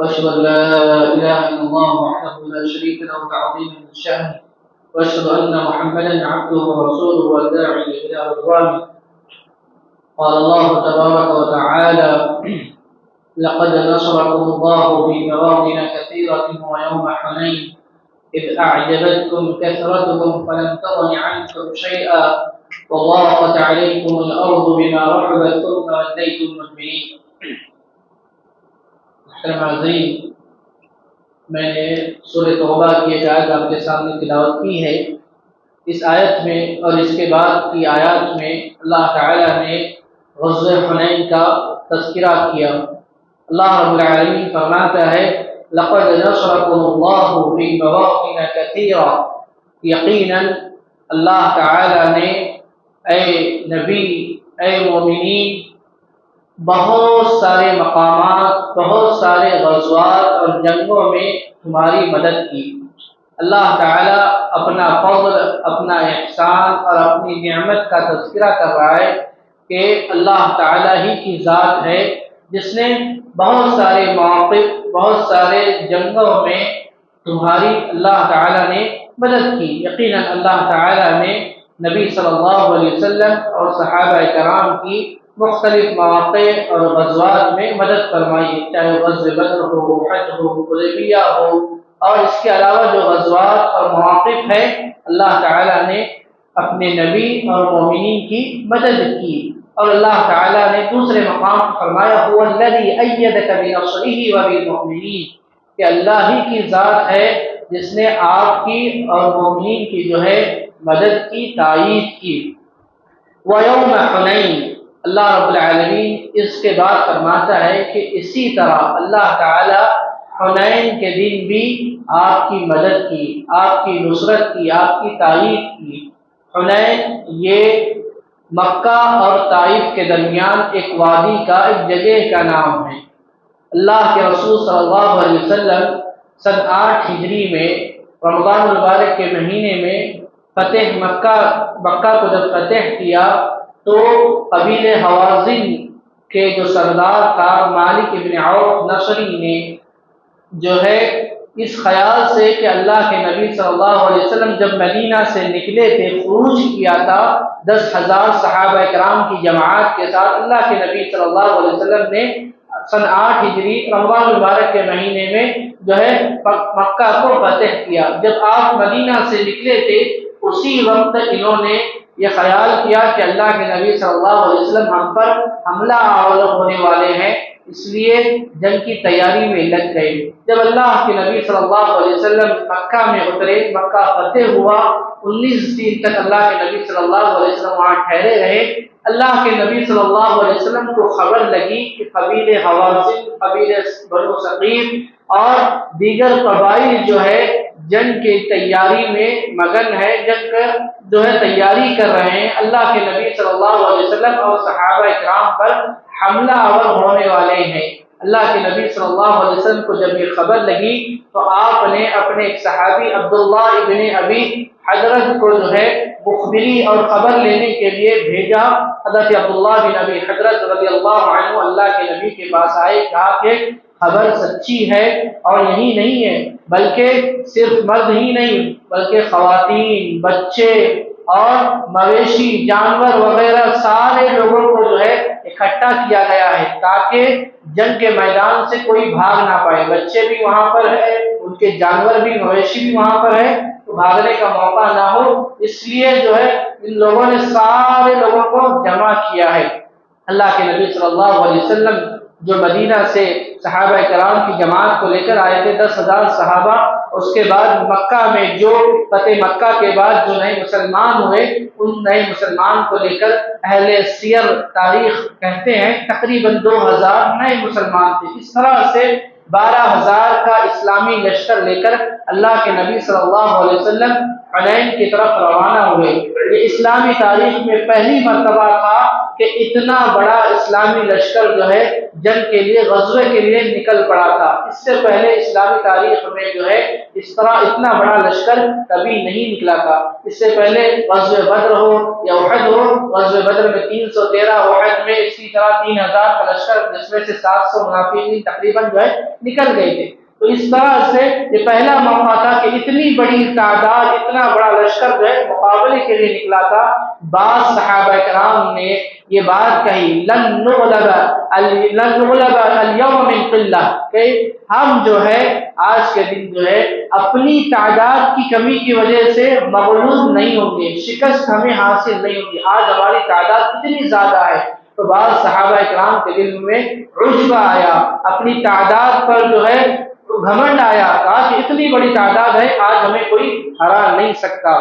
وأشهد أن لا إله إلا الله وحده لا شريك له تعظيما لشأنه وأشهد أن محمدا عبده ورسوله والداعي إلى رضوانه. قال الله تبارك وتعالى: لقد نصركم الله في مواطن كثيرة ويوم حنين إذ أعجبتكم كثرتكم فلم تغن عنكم شيئا وضاقت عليكم الأرض بما رحبت ثم وليتم مدبرين. محترم حاضرین، میں نے سورہ توبہ کی ایک آیت آپ کے سامنے تلاوت کی ہے. اس آیت میں اور اس کے بعد کی آیات میں اللہ تعالیٰ نے غزوہ حنین کا تذکرہ کیا. اللہ رب العالمین فرماتا ہے: لقد نصرکم اللہ فی مواطن کثیرہ. یقیناً اللہ تعالیٰ نے اے نبی، اے مومنین، بہت سارے مقامات، بہت سارے غزوات اور جنگوں میں تمہاری مدد کی. اللہ تعالیٰ اپنا فضل، اپنا احسان اور اپنی نعمت کا تذکرہ کر رہا ہے کہ اللہ تعالیٰ ہی کی ذات ہے جس نے بہت سارے مواقف، بہت سارے جنگوں میں تمہاری اللہ تعالیٰ نے مدد کی. یقیناً اللہ تعالیٰ نے نبی صلی اللہ علیہ وسلم اور صحابہ کرام کی مختلف مواقع اور غزوات میں مدد فرمائی، چاہے غزوہ بدر ہو، احد ہو، حدیبیہ ہو، اور اس کے علاوہ جو غزوات اور مواقف ہیں اللہ تعالیٰ نے اپنے نبی اور مومنین کی مدد کی. اور اللہ تعالیٰ نے دوسرے مقام فرمایا: هو الذی ایدک بنصرہ وبالمؤمنین، کہ اللہ ہی کی ذات ہے جس نے آپ کی اور مومنین کی جو ہے مدد کی، تائید کی. ویوم حنین، اللہ رب العالمین اس کے بعد فرماتا ہے کہ اسی طرح اللہ تعالیٰ حنین کے دن بھی آپ کی مدد کی، آپ کی نصرت کی، آپ کی تائید کی. حنین یہ مکہ اور طائف کے درمیان ایک وادی کا، ایک جگہ کا نام ہے. اللہ کے رسول صلی اللہ علیہ وسلم سن 8 ہجری میں رمضان المبارک کے مہینے میں فتح مکہ کو جب فتح کیا تو قبیل حوازن کے جو سردار تھا مالک ابن عوف نصری نے جو ہے اس خیال سے کہ اللہ کے نبی صلی اللہ علیہ وسلم جب مدینہ سے نکلے تھے، خروج کیا تھا 10,000 صحابہ کرام کی جماعت کے ساتھ، اللہ کے نبی صلی اللہ علیہ وسلم نے سن 8 ہجری رمضان المبارک کے مہینے میں جو ہے مکہ کو فتح کیا. جب آپ مدینہ سے نکلے تھے اسی وقت انہوں نے یہ خیال کیا کہ اللہ کے نبی صلی اللہ علیہ وسلم ہم پر حملہ آور ہونے والے ہیں، اس لیے جنگ کی تیاری میں لگ گئے. جب اللہ کے نبی صلی اللہ علیہ وسلم مکہ میں اترے، مکہ فتح ہوا، 19 دن تک اللہ کے نبی صلی اللہ علیہ وسلم وہاں ٹھہرے رہے. اللہ کے نبی صلی اللہ علیہ وسلم کو خبر لگی کہ قبیل حوازن، قبیل بنو ثقیف اور دیگر قبائل جو ہے جنگ کی تیاری میں مگن ہے، جنگ جو ہے تیاری کر رہے ہیں. اللہ کے نبی صلی اللہ علیہ وسلم اور صحابہ کرام پر حملہ آور ہونے والے ہیں. اللہ کے نبی صلی اللہ علیہ وسلم کو جب یہ خبر لگی تو آپ نے اپنے ایک صحابی عبداللہ ابن ابی حضرت کو جو ہے مخبری اور خبر لینے کے لیے بھیجا. حضرت عبداللہ بن ابی حضرت رضی اللہ عنہ اللہ کے نبی کے پاس آئے، کہا کہ خبر سچی ہے اور یہی نہیں ہے بلکہ صرف مرد ہی نہیں بلکہ خواتین، بچے اور مویشی، جانور وغیرہ سارے لوگوں کو جو ہے اکٹھا کیا گیا ہے تاکہ جنگ کے میدان سے کوئی بھاگ نہ پائے. بچے بھی وہاں پر ہے، ان کے جانور بھی، مویشی بھی وہاں پر ہے، تو بھاگنے کا موقع نہ ہو، اس لیے جو ہے ان لوگوں نے سارے لوگوں کو جمع کیا ہے. اللہ کے نبی صلی اللہ علیہ وسلم جو مدینہ سے صحابہ کرام کی جماعت کو لے کر آئے تھے 10,000 صحابہ، اس کے بعد مکہ میں جو فتح مکہ کے بعد جو نئے مسلمان ہوئے ان نئے مسلمان کو لے کر اہل سیر تاریخ کہتے ہیں تقریباً 2,000 نئے مسلمان تھے. اس طرح سے 12,000 کا اسلامی لشکر لے کر اللہ کے نبی صلی اللہ علیہ وسلم حنین کی طرف روانہ ہوئے. یہ اسلامی تاریخ میں پہلی مرتبہ تھا کہ اتنا بڑا اسلامی لشکر جو ہے جنگ کے لیے، غزوے کے لیے نکل پڑا تھا۔ اس سے پہلے اسلامی تاریخ میں جو ہے اس طرح اتنا بڑا لشکر کبھی نہیں نکلا تھا۔ اس سے پہلے غزوہ بدر ہو یا احد ہو، غزوہ بدر میں 313، احد میں اسی طرح 3000 کا لشکر، جس میں سے 700 منافقین تقریباً جو ہے نکل گئے تھے۔ تو اس طرح سے یہ پہلا موقع تھا کہ اتنی بڑی تعداد، اتنا بڑا لشکر جو ہے مقابلے کے لیے نکلا تھا۔ بعض صحابہ کرام نے یہ بات کہی، لن نغلب اليوم من قلہ، کہ ہم جو ہے آج کے دن جو ہے اپنی تعداد کی کمی کی وجہ سے مغلوب نہیں ہوں گے، شکست ہمیں حاصل نہیں ہوگی، آج ہماری تعداد اتنی زیادہ ہے۔ تو بعض صحابہ کرام کے دل میں عجب آیا، اپنی تعداد پر جو ہے گھمنڈ آیا، کہا کہ اتنی بڑی تعداد ہے، آج ہمیں کوئی ہرا نہیں سکتا۔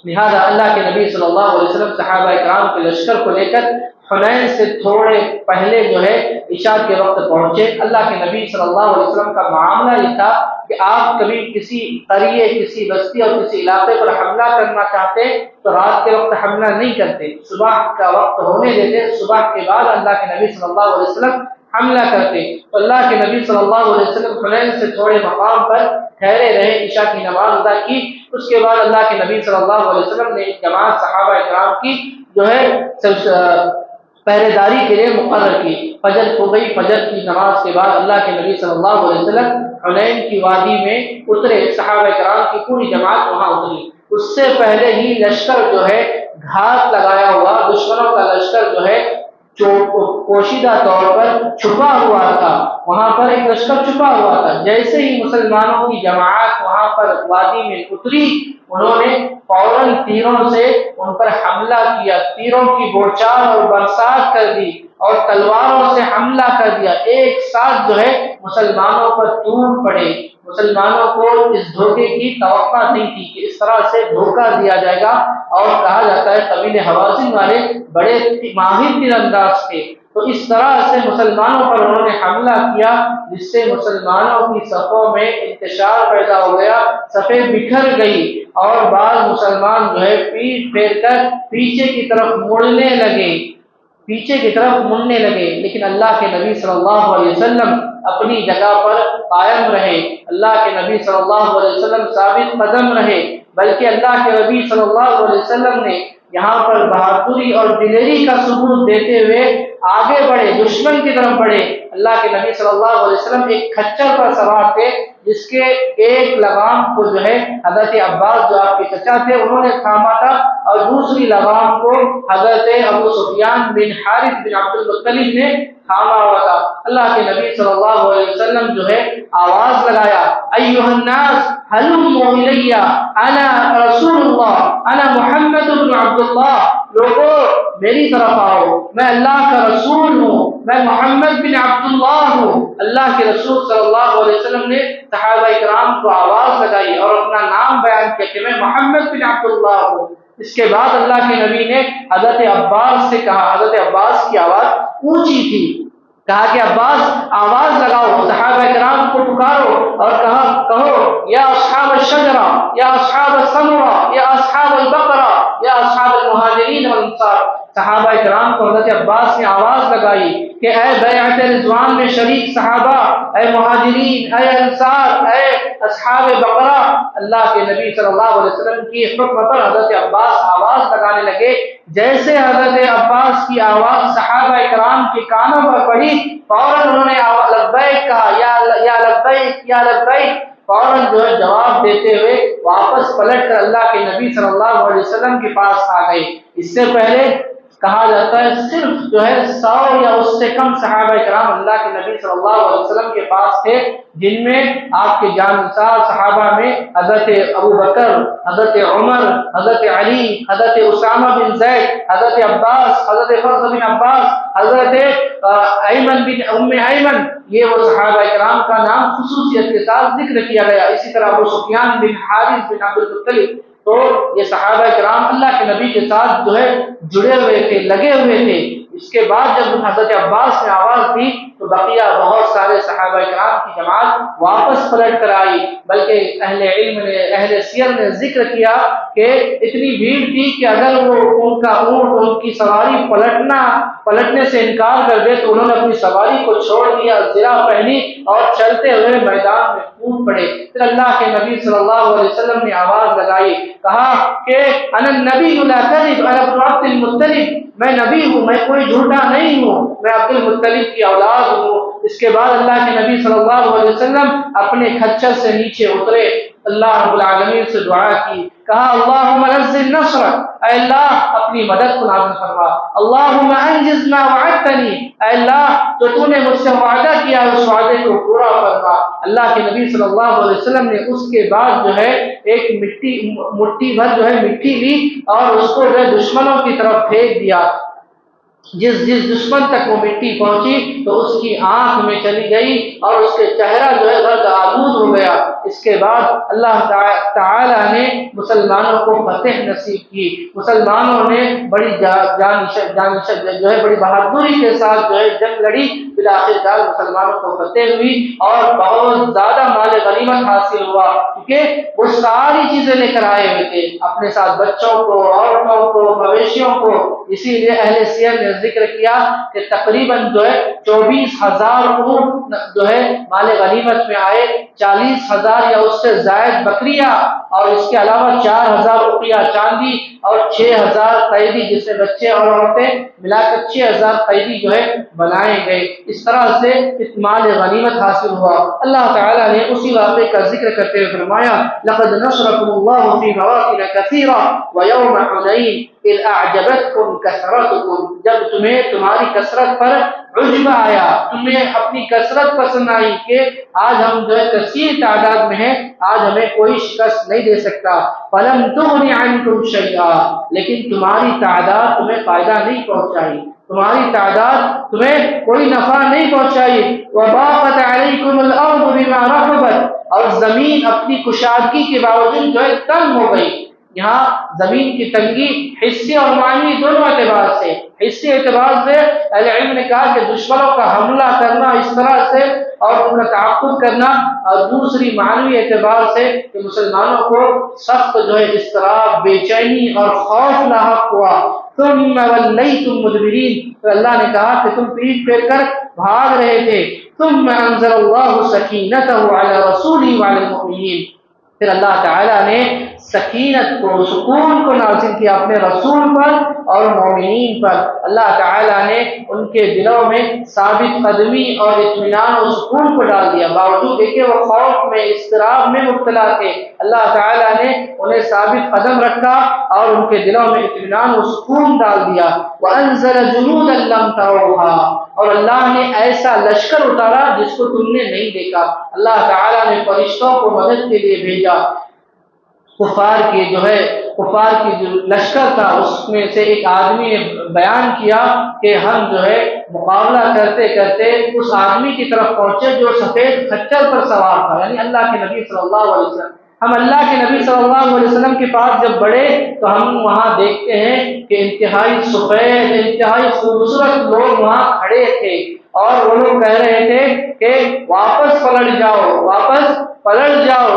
لہذا اللہ کے نبی صلی اللہ علیہ وسلم صحابہ کرام کے لشکر کو لے کر حنین سے تھوڑے پہلے جو ہے عشاء کے وقت پہنچے۔ اللہ کے نبی صلی اللہ علیہ وسلم کا معاملہ یہ تھا کہ آپ کبھی کسی قریے، کسی بستی اور کسی علاقے پر حملہ کرنا چاہتے تو رات کے وقت حملہ نہیں کرتے، صبح کا وقت ہونے دیتے، صبح کے بعد اللہ کے نبی صلی اللہ علیہ وسلم حملہ کرتے۔ تو اللہ کے نبی صلی اللہ علیہ وسلم حنین سے تھوڑے مقام پر ٹھہرے رہے، عشاء کی نماز ادا کی۔ اس کے بعد اللہ کے نبی صلی اللہ علیہ وسلم نے ایک جماعت صحابہ کرام کی جو ہے پہرے داری کے لیے مقرر کی۔ فجر ہو گئی، فجر کی نماز کے بعد اللہ کے نبی صلی اللہ علیہ وسلم حنین کی وادی میں اترے، صحابہ کرام کی پوری جماعت وہاں اتری۔ اس سے پہلے ہی لشکر جو ہے گھات لگایا ہوا، دشمنوں کا لشکر جو ہے پوشیدہ طور پر چھپا ہوا تھا، وہاں پر ایک لشکر چھپا ہوا تھا۔ جیسے ہی مسلمانوں کی جماعت وہاں پر وادی میں اتری، انہوں نے فوراً تیروں سے ان پر حملہ کیا، تیروں کی بوچھار اور برسات کر دی اور تلواروں سے حملہ کر دیا۔ ایک ساتھ جو ہے مسلمانوں پر ٹوٹ پڑے۔ مسلمانوں کو اس دھوکے کی توقع نہیں تھی کہ اس طرح سے دھوکہ دیا جائے گا، اور کہا جاتا ہے قبیلہ حوازن والے بڑے ماہر تیر انداز تھے۔ تو اس طرح سے مسلمانوں پر انہوں نے حملہ کیا، جس سے مسلمانوں کی صفوں میں انتشار پیدا ہو گیا، صفیں بکھر گئی اور بعض مسلمان جو ہے پیٹ پھیر کر پیچھے کی طرف مڑنے لگے، لیکن اللہ کے نبی صلی اللہ علیہ وسلم اپنی جگہ پر قائم رہے، اللہ کے نبی صلی اللہ علیہ وسلم ثابت قدم رہے، بلکہ اللہ کے نبی صلی اللہ علیہ وسلم نے یہاں پر بہادری اور دلیری کا ثبوت دیتے ہوئے آگے بڑھے، دشمن کی طرف بڑھے۔ اللہ کے نبی صلی اللہ علیہ وسلم ایک کھچر پر سوار تھے، جس کے ایک لگام کو جو ہے حضرت عباس جو آپ کے چچا تھے انہوں نے تھاما تھا، اور دوسری لگام کو حضرت ابو سفیان بن حارث بن عبد المطلب نے تھاما ہوا تھا۔ اللہ کے نبی صلی اللہ علیہ وسلم جو ہے آواز لگایا، ایھا الناس ہلموا الی، انا رسول اللہ، انا محمد بن عبداللہ، لوگوں میری طرف آؤ، میں اللہ کا رسول ہوں، میں محمد بن عبداللہ ہوں۔ اللہ کے رسول صلی اللہ علیہ وسلم نے صحابہ کرام کو آواز لگائی اور اپنا نام بیان کیا کہ میں محمد بن عبداللہ ہوں۔ اس کے بعد اللہ کے نبی نے حضرت عباس سے کہا، حضرت عباس کی آواز اونچی تھی، کہا کہ عباس آواز لگاؤ، صحابہ کرام کو پکارو اور کہو یا اصحاب الشجرہ، یا اصحاب السمرہ، یا اصحاب البقرہ، یا اصحاب المہاجرین والانصار۔ صحابہ کرام کو حضرت عباس نے آواز لگائی کہ اے بیعت رضوان میں شریک صحابہ، اے مہاجرین، اے انصار، اے اصحاب بقرہ۔ اللہ کے نبی صلی اللہ علیہ وسلم کی حکم پر حضرت عباس آواز لگانے لگے۔ جیسے حضرت عباس کی آواز صحابہ کرام کے کانوں پر پڑی، فوراً انہوں نے لبیک کہا، یا لبیک یا لبیک، فوراً جو ہے جواب دیتے ہوئے واپس پلٹ کر اللہ کے نبی صلی اللہ علیہ وسلم کے پاس آ گئے۔ اس سے پہلے کہا جاتا ہے صرف جو ہے 100 یا اس سے کم صحابہ کرام اللہ کے نبی صلی اللہ علیہ وسلم کے پاس تھے، جن میں آپ کے جانسار صحابہ میں حضرت ابو بکر، حضرت عمر، حضرت علی، حضرت اسامہ بن زید، حضرت عباس، حضرت فضل بن عباس، حضرت ایمن بن ایمن، یہ وہ صحابہ کرام کا نام خصوصیت کے ساتھ ذکر کیا گیا۔ اسی طرح ابو سفیان بن حارث بن عبد المطلب، تو یہ صحابہ کرام اللہ کے نبی کے ساتھ جو ہے جڑے ہوئے تھے، لگے ہوئے تھے۔ اس کے بعد جب حضرت عباس نے آواز دی تو بقیہ بہت سارے صحابہ کرام کی جماعت واپس پلٹ کر آئی، بلکہ اہل علم نے، اہل سیر نے ذکر کیا کہ اتنی بھیڑ تھی کہ اگر وہ ان کا اونٹ، ان کی سواری پلٹنے سے انکار کر دے تو انہوں نے اپنی سواری کو چھوڑ دیا، زرہ پہنی اور چلتے ہوئے میدان میں کود پڑے۔ پھر اللہ کے نبی صلی اللہ علیہ وسلم نے آواز لگائی، کہا کہ انا النبی لا کذب انا ابن عبد المطلب، میں نبی ہوں، میں کوئی جھوٹا نہیں ہوں، میں عبد المطلب کی اولاد ہوں۔ اس کے بعد اللہ کے نبی صلی اللہ علیہ وسلم اپنے کھچر سے نیچے اترے، اللہ رب العالمین سے دعا کی، کہا اللہم نزل نصرک، اے اللہ اپنی مدد کو نازل فرما، اللہم انجز ما وعدتنی، اے اللہ تو نے مجھ سے وعدہ کیا اس وعدے کو پورا فرما۔ اللہ کے نبی صلی اللہ علیہ وسلم نے اس کے بعد جو ہے ایک مٹھی بھر جو ہے مٹی لی اور اس کو جو ہے دشمنوں کی طرف پھینک دیا۔ جس دشمن تک وہ مٹی پہنچی تو اس کی آنکھ میں چلی گئی اور اس کے چہرہ جو ہے غرق آلود ہو گیا۔ اس کے بعد اللہ تعالی نے مسلمانوں کو فتح نصیب کی، مسلمانوں نے بڑی جو ہے بڑی بہادری کے ساتھ جو ہے جنگ لڑی، بالآخر مسلمانوں کو فتح ہوئی اور بہت زیادہ مال غنیمت حاصل ہوا، کیونکہ وہ ساری چیزیں لے کر آئے ہوئے تھے اپنے ساتھ، بچوں کو، عورتوں کو، مویشیوں کو۔ اسی لیے اہل سیر نے ذکر کیا کہ تقریباً جو ہے 24,000 اونٹ جو ہے مال غنیمت میں آئے، 40,000 یا اس سے زائد بکریاں، اور اس کے علاوہ 4,000 روپیہ چاندی اور 6,000 قیدی، جس میں بچے اور عورتیں ملا کر 6,000 قیدی جو ہے بنائے گئے۔ اس طرح سے مال غنیمت حاصل ہوا۔ اللہ تعالیٰ نے اسی واقعے کا ذکر کرتے ہوئے فرمایا لقد نصركم الله في مواطن كثيرة ويوم حنين اذ اعجبتكم كثرتكم، جب تمہیں تمہاری کثرت پر عجب آیا، تمہیں اپنی کثرت پسند آئی کہ آج ہم جو ہے کثیر تعداد میں ہیں، آج ہمیں کوئی شکست نہیں دے سکتا، فلم تغن عنكم شيئا، لیکن تمہاری تعداد تمہیں فائدہ نہیں پہنچائی، تمہاری تعداد تمہیں کوئی نفع نہیں پہنچائی، وضاقت عليكم الارض بما رحبت، اور زمین اپنی کشادگی کے باوجود جو ہے تنگ ہو گئی۔ یہاں زمین کی تنگی حصے اور معنوی دونوں اعتبار سے، حصے اعتبار سے اہل علم نے کہا کہ دشمنوں کا حملہ کرنا اس طرح سے اور ان کا تعاقب کرنا، اور دوسری معنوی اعتبار سے کہ مسلمانوں کو سخت جو ہے اضطراب، بے چینی اور خوف لاحق ہوا۔ ثم ولیتم مدبرین، تو اللہ نے کہا کہ تم پیٹ پھیر کر بھاگ رہے تھے۔ ثم انزل اللہ سکینتہ علی رسولہ وعلی المؤمنین، پھر اللہ تعالیٰ نے سکینت کو، سکون کو نازل کیا اپنے رسول پر اور مومنین پر۔ اللہ تعالیٰ نے ان کے دلوں میں ثابت قدمی اور اطمینان و سکون کو ڈال دیا، باوجود کہ وہ خوف میں، اضطراب میں مبتلا تھے، اللہ تعالیٰ نے انہیں ثابت قدم رکھا اور ان کے دلوں میں اطمینان و سکون ڈال دیا۔ وَأَنزَلَ جُنُودًا لَّمْ تَرَوْهَا، اور اللہ نے ایسا لشکر اتارا جس کو تم نے نہیں دیکھا۔ اللہ تعالیٰ نے فرشتوں کو مدد کے لیے بھیجا۔ کفار کی جو لشکر تھا اس میں سے ایک آدمی نے بیان کیا کہ ہم جو ہے مقابلہ کرتے کرتے اس آدمی کی طرف پہنچے جو سفید خچر پر سوار تھا، یعنی اللہ کے نبی صلی اللہ علیہ وسلم۔ ہم اللہ کے نبی صلی اللہ علیہ وسلم کے پاس جب بڑھے تو ہم وہاں دیکھتے ہیں کہ انتہائی سفید، انتہائی خوبصورت لوگ وہاں کھڑے تھے، اور وہ لوگ کہہ رہے تھے کہ واپس پلٹ جاؤ، واپس پلٹ جاؤ،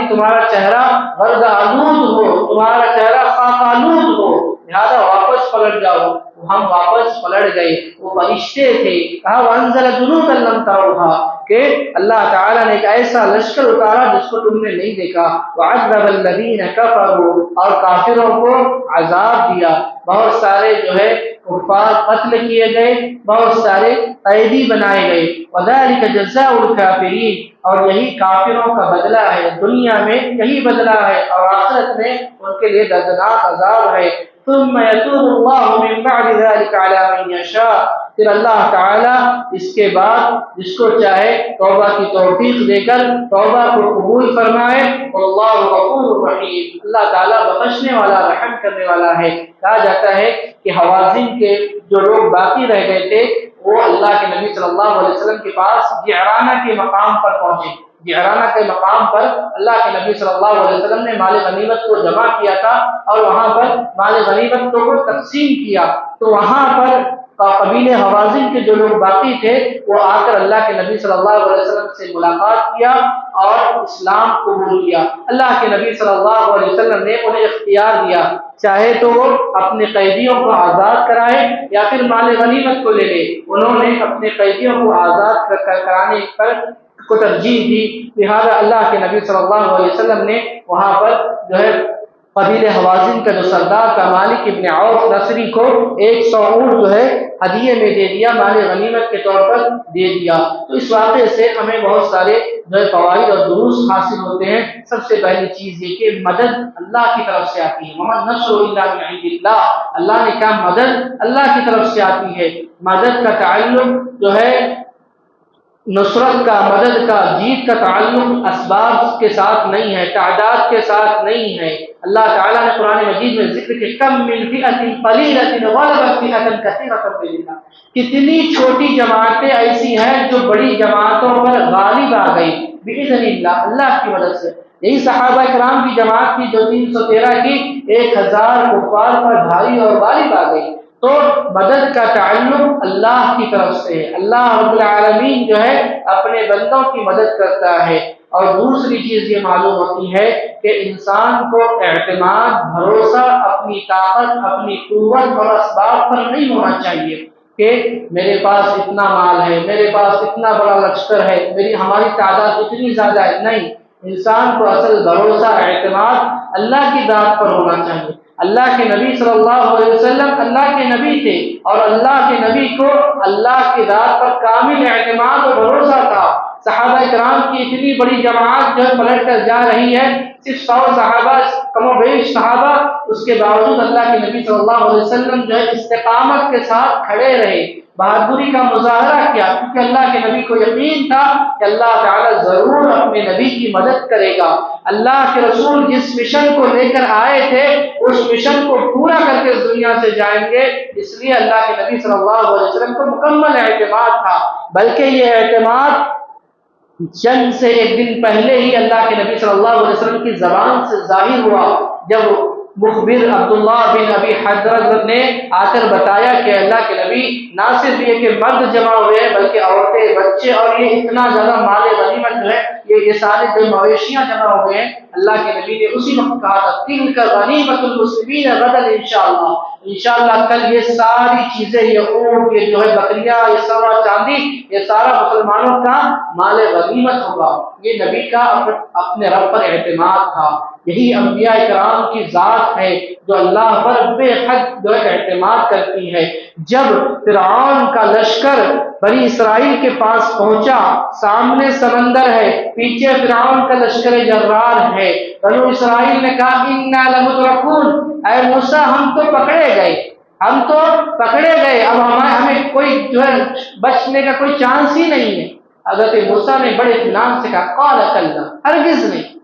تمہارا چہرہ غرق آلود ہو، تمہارا چہرہ خاک آلود ہو، لہذا واپس پلٹ جاؤ۔ ہم واپس پلٹ گئے، وہ فرشتے تھے۔ کہا وَأَنزَلَ جُنُودًا لَّمْ تَرَوْهَا، کہ اللہ تعالیٰ نے ایک ایسا لشکر اتارا جس کو تم نے نہیں دیکھا۔ وَعَذَّبَ الَّذِينَ كَفَرُوا، اور کافروں کو عذاب دیا، بہت سارے جو ہے کفار قتل کیے گئے، بہت سارے قیدی بنائے گئے۔ وَذَلِكَ جَزَاءُ الْكَافِرِينَ، اور یہی کافروں کا بدلہ ہے، دنیا میں یہی بدلہ ہے اور آخرت میں ان کے لیے دردناک عذاب ہے۔ ثم يتوب الله من بعد ذلك على من يشاء، پھر اللہ تعالیٰ اس کے بعد جس کو چاہے توبہ کی توفیق دے کر توبہ کو قبول فرمائے۔ واللہ غفور رحیم، اللہ تعالیٰ بخشنے والا، رحم کرنے والا ہے۔ کہا جاتا ہے کہ حوازن کے جو لوگ باقی رہ گئے تھے وہ اللہ کے نبی صلی اللہ علیہ وسلم کے پاس جعرانہ کے مقام پر پہنچے۔ جعرانہ کے مقام پر اللہ کے نبی صلی اللہ علیہ وسلم نے مال غنیمت کو جمع کیا تھا اور وہاں پر مال غنیمت کو تقسیم کیا، تو وہاں پر قبیلے حوازن کے جو لوگ باقی تھے وہ آ کر اللہ کے نبی صلی اللہ علیہ وسلم سے ملاقات کیا اور اسلام قبول کیا۔ اللہ کے نبی صلی اللہ علیہ وسلم نے انہیں اختیار دیا، چاہے تو وہ اپنے قیدیوں کو آزاد کرائے یا پھر مال غنیمت کو لے لے۔ انہوں نے اپنے قیدیوں کو آزاد کرانے پر کو ترجیح دی، لہذا اللہ کے نبی صلی اللہ علیہ وسلم نے وہاں پر جو ہے قبیل حوازن کا جو سردار تھا مالک ابن عوف نصری کو 100 اونٹ جو ہے ہدیے میں دے دیا، مال غنیمت کے طور پر دے دیا۔ تو اس واقعے سے ہمیں بہت سارے جو ہے فوائد اور دروس حاصل ہوتے ہیں۔ سب سے پہلی چیز یہ کہ مدد اللہ کی طرف سے آتی ہے، وَمَا النَّصْرُ إِلَّا مِنْ عِنْدِ اللَّهِ، اللہ نے کہا مدد اللہ کی طرف سے آتی ہے۔ مدد کا تعلق جو ہے نصرت کا، مدد کا، جیت کا تعلق اسباب کے ساتھ نہیں ہے، تعداد کے ساتھ نہیں ہے۔ اللہ تعالیٰ نے قرآن مجید میں ذکر کہ کم من فئۃ قلیلۃ غلبت فئۃ کثیرۃ بإذن اللہ، کتنی چھوٹی جماعتیں ایسی ہیں جو بڑی جماعتوں پر غالب آ گئی بإذن اللہ، اللہ کی مدد سے۔ یہی صحابہ کرام کی جماعت تھی جو 313 کی 1000 کفار پر بھاری اور غالب آ گئی۔ تو مدد کا تعلق اللہ کی طرف سے ہے، اللہ رب العالمین جو ہے اپنے بندوں کی مدد کرتا ہے۔ اور دوسری چیز یہ معلوم ہوتی ہے کہ انسان کو اعتماد، بھروسہ اپنی طاقت، اپنی قوت اور اسباب پر نہیں ہونا چاہیے کہ میرے پاس اتنا مال ہے، میرے پاس اتنا بڑا لشکر ہے، ہماری تعداد اتنی زیادہ ہے، نہیں۔ انسان کو اصل بھروسہ، اعتماد اللہ کی ذات پر ہونا چاہیے۔ اللہ کے نبی صلی اللہ علیہ وسلم اللہ کے نبی تھے اور اللہ کے نبی کو اللہ کی ذات پر کامل اعتماد اور بھروسہ تھا۔ صحابہ کرام کی اتنی بڑی جماعت جو پلٹ کر جا رہی ہے، صرف 100 صحابہ، کم و بیش صحابہ، اس کے باوجود اللہ کے نبی صلی اللہ علیہ وسلم جو ہے استقامت کے ساتھ کھڑے رہے، بہادری کا مظاہرہ کیا، کیونکہ اللہ کے نبی کو یقین تھا کہ اللہ تعالیٰ ضرور اپنے نبی کی مدد کرے گا۔ اللہ کے رسول جس مشن کو لے کر آئے تھے اس مشن کو پورا کر کے دنیا سے جائیں گے، اس لیے اللہ کے نبی صلی اللہ علیہ وسلم کو مکمل اعتماد تھا۔ بلکہ یہ اعتماد جنگ سے ایک دن پہلے ہی اللہ کے نبی صلی اللہ علیہ وسلم کی زبان سے ظاہر ہوا، جب مخبر عبداللہ بن ابی حضرت نے آ کر بتایا کہ اللہ کے نبی نہ صرف یہ کہ مرد جمع ہوئے ہیں بلکہ عورتیں، بچے اور یہ اتنا زیادہ مال غنیمت جو ہے، یہ سارے جو مویشیاں جمع ہو گئے ہیں۔ اللہ کے نبی نے اسی وقت کہا تھا تلک غنیمت المسلمین غدا انشاءاللہ، انشاءاللہ کل یہ ساری چیزیں، یہ اونٹ، یہ جو ہے بکریاں، یہ سارا چاندی، یہ سارا مسلمانوں کا مال غنیمت ہوگا۔ یہ نبی کا اپنے رب پر اعتماد تھا۔ یہی انبیاء کرام کی ذات ہے جو اللہ پر بے حد جو ہے اعتماد کرتی ہے۔ جب فرعون کا لشکر بنی اسرائیل کے پاس پہنچا، سامنے سمندر ہے، پیچھے فرعون کا لشکر جرار ہے، بنو اسرائیل نے کہا انا لمدرکون، اے موسیٰ ہم تو پکڑے گئے، ہم تو پکڑے گئے، اب ہمیں کوئی جو ہے بچنے کا کوئی چانس ہی نہیں ہے۔ حضرت موسیٰ نے بڑے اطمینان سے کہا قال کلا، ہرگز نہیں،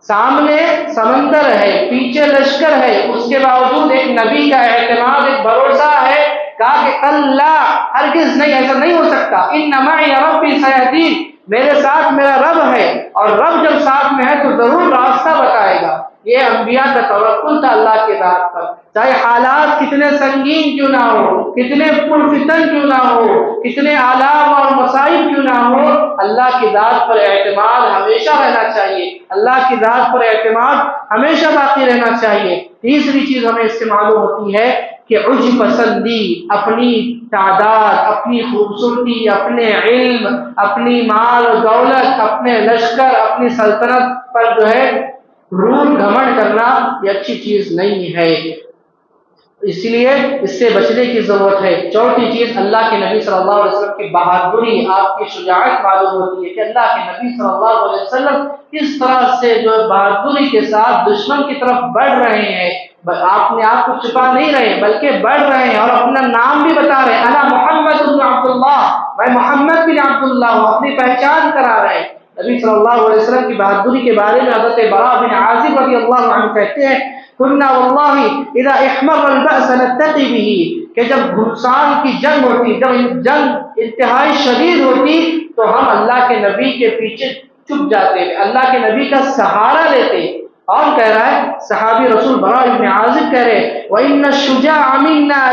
سامنے سمندر ہے، پیچھے لشکر ہے، اس کے باوجود ایک نبی کا اعتماد، ایک بھروسہ ہے، کہا کہ کلا، ہرگز نہیں، ایسا نہیں ہو سکتا، ان معی ربی سیہدین، میرے ساتھ میرا رب ہے، اور رب جب ساتھ میں ہے تو ضرور راستہ بتائے گا۔ یہ انبیاء کا توکل تھا اللہ کے ذات پر، چاہے حالات کتنے سنگین کیوں نہ ہو، کتنے پرفتن کیوں نہ ہو، کتنے آلام اور مصائب کیوں نہ ہو، اللہ کی ذات پر اعتماد ہمیشہ رہنا چاہیے، اللہ کی ذات پر اعتماد ہمیشہ باقی رہنا چاہیے۔ تیسری چیز ہمیں اس سے معلوم ہوتی ہے کہ عجب پسندی، اپنی تعداد، اپنی خوبصورتی، اپنے علم، اپنی مال و دولت، اپنے لشکر، اپنی سلطنت پر جو ہے غرور گھمنڈ کرنا یہ اچھی چیز نہیں ہے، اس لیے اس سے بچنے کی ضرورت ہے۔ چوتھی چیز، اللہ کے نبی صلی اللہ علیہ وسلم کی بہادری، آپ کی شجاعت معلوم ہوتی ہے کہ اللہ کے نبی صلی اللہ علیہ وسلم کس طرح سے جو بہادری کے ساتھ دشمن کی طرف بڑھ رہے ہیں، آپ کو چھپا نہیں رہے بلکہ بڑھ رہے ہیں، اور اپنا نام بھی بتا رہے ہیں، انا محمد بن عبداللہ، میں محمد بن عبداللہ ہوں، اپنی پہچان کرا رہے ہیں۔ نبی صلی اللہ علیہ وسلم کی بہادری کے بارے میں حضرت براء بن عازب رضی اللہ عنہ کہتے ہیں کنا واللہ اذا احمر البأس نتقی به، کہ جب گھمسان کی جنگ ہوتی، جب جنگ انتہائی شدید ہوتی تو ہم اللہ کے نبی کے پیچھے چھپ جاتے، اللہ کے نبی کا سہارا لیتے۔ اور کہہ رہا ہے صحابی رسول براء بن عازب کہہ رہے وَإِنَّ الشُّجَاعَ مِنَّا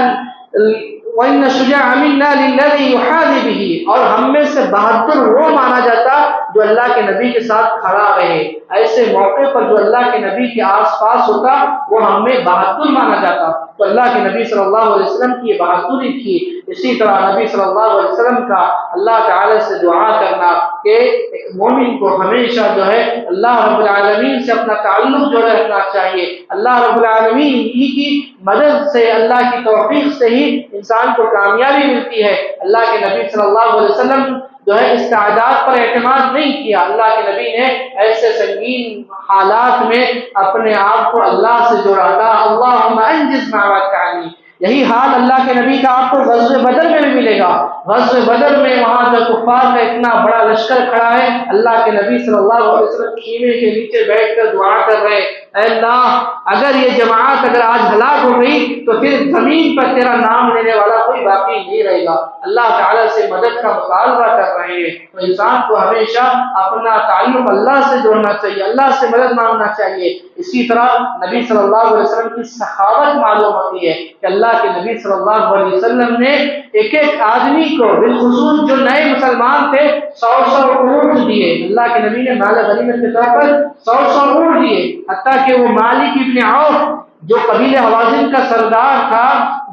وَإِنَّ شُجَاعَ مِنَّا لِلَّذِي يُحَاذِي بِهِ، اور ہم میں سے بہادر وہ مانا جاتا جو اللہ کے نبی کے ساتھ کھڑا رہے، ایسے موقع پر جو اللہ کے نبی کے آس پاس ہوتا وہ ہم میں بہادر مانا جاتا۔ تو اللہ کے نبی صلی اللہ علیہ وسلم کی یہ بہادری تھی۔ اسی طرح نبی صلی اللہ علیہ وسلم کا اللہ تعالی سے دعا کرنا کہ ایک مومن کو ہمیشہ جو ہے اللہ رب العالمین سے اپنا تعلق جوڑے رکھنا چاہیے۔ اللہ رب العالمین ہی کی مدد سے، اللہ کی توفیق سے ہی انسان کو کامیابی ملتی ہے۔ اللہ کے نبی صلی اللہ علیہ وسلم جو ہے استعداد پر اعتماد نہیں کیا، اللہ کے نبی نے ایسے سنگین حالات میں اپنے آپ کو اللہ سے جوڑا تھا۔ اللہم انجز ما وعدتنی، یہی حال اللہ کے نبی کا آپ کو غزوہ بدر میں بھی ملے گا۔ غزوہ بدر میں وہاں جو کفار کا اتنا بڑا لشکر کھڑا ہے، اللہ کے نبی صلی اللہ علیہ وسلم خیمے کے نیچے بیٹھ کر دعا کر رہے، اے اللہ اگر یہ جماعت اگر آج ہلاک ہو گئی تو پھر زمین پر تیرا نام لینے والا کوئی باقی نہیں رہے گا۔ اللہ تعالیٰ سے مدد کا مطالبہ کر رہے ہیں۔ تو انسان کو ہمیشہ اپنا تعلق اللہ سے جوڑنا چاہیے، اللہ سے مدد مانگنا چاہیے۔ اسی طرح نبی صلی اللہ علیہ وسلم کی سخاوت معلوم ہوتی ہے کہ اللہ کے نبی صلی اللہ علیہ وسلم نے ایک ایک آدمی کو، بالخصوص جو نئے مسلمان تھے، 100 اونٹ دیے۔ اللہ کے نبی نے مال غنیمت کے طور پر 100 اونٹ دیے، حتیٰ کہ وہ مالک ابن عوف جو قبیلہ حوازن کا سردار تھا،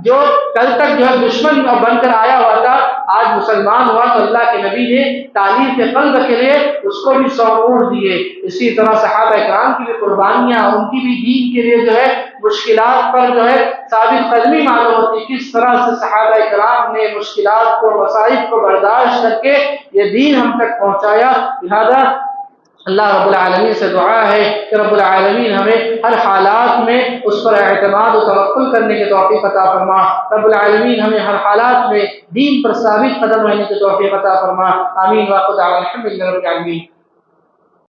جو کل تک جو ہے دشمن بن کر آیا ہوا تھا، آج مسلمان ہوا تو اللہ کے نبی نے تعلیم کے قلب کے لیے اس کو بھی 100 اونٹ دیے۔ اسی طرح صحابہ کرام کی بھی قربانیاں، ان کی بھی دین کے لیے جو ہے مشکلات پر جو ہے ثابت قدمی معلوم ہوتی، کس طرح سے صحابہ کرام نے مشکلات کو، مصائب کو برداشت کر کے یہ دین ہم تک پہنچایا۔ لہذا اللہ رب العالمین سے دعا ہے کہ رب العالمین ہمیں ہر حالات میں اس پر اعتماد و توکل کرنے کی توفیق عطا فرما۔ رب العالمین ہمیں ہر حالات میں دین پر ثابت قدم رہنے کی توفیق عطا فرما۔ آمین۔ وآخر دعوانا الحمد للہ رب العالمین۔